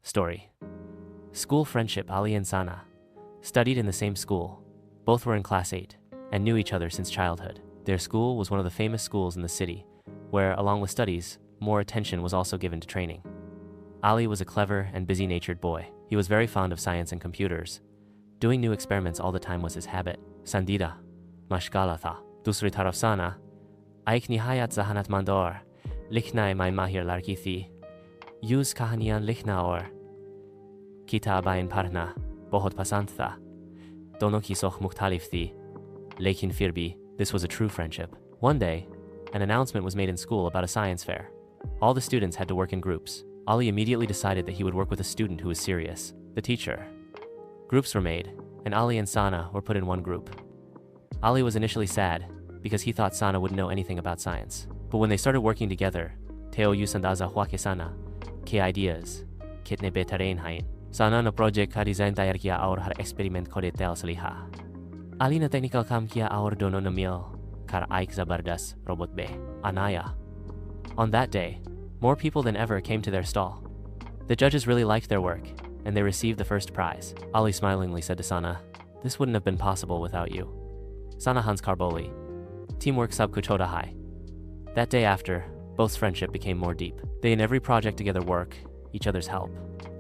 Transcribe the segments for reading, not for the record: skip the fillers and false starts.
Story. School friendship. Ali and Sana studied in the same school. Both were in class 8 and knew each other since childhood. Their school was one of the famous schools in the city, where, along with studies, more attention was also given to training. Ali was a clever and busy-natured boy. He was very fond of science and computers. Doing new experiments all the time was his habit. Sandida, mashgala tha. Dusri taraf Sana, aik nihayat zahanat mandor, likhna mai mahir larki thi. Use kahaniyan likhna aur kitabain parhna, bahut pasand tha. Dono ki sokh mukhtalif thi. Lekin fir bhi, this was a true friendship. One day, an announcement was made in school about a science fair. All the students had to work in groups. Ali immediately decided that he would work with a student who was serious, the teacher. Groups were made, and Ali and Sana were put in one group. Ali was initially sad because he thought Sana wouldn't know anything about science. But when they started working together, Teo yusandaza huake Sana, ke ideas, kitne betarain hain. Sana na project ka design tayar kiya aur har experiment kore tel saliha. Ali na technical kam kiya aur dono na mil kar aik zabardas robot be anaya. On that day, more people than ever came to their stall. The judges really liked their work, and they received the first prize. Ali smilingly said to Sana, "This wouldn't have been possible without you." Sana Hans Karboli. Teamwork sab kuch hota hai. That day after, both's friendship became more deep. They in every project together work, each other's help.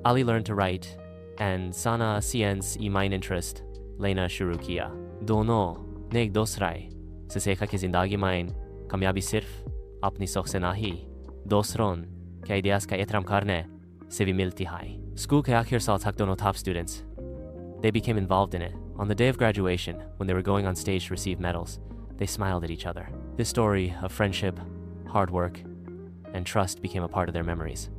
Ali learned to write, and Sana science e mine interest, lena shuru kiya. Dono, ne ek dosrai, se sekha ki zindagi mine, kamyabi sirf, apni sokh se nahi, dosron, ke ideas ka etram karne, se vi milti hai. School ke akhir saal tak dono top students. They became involved in it. On the day of graduation, when they were going on stage to receive medals, they smiled at each other. This story of friendship, hard work, and trust became a part of their memories.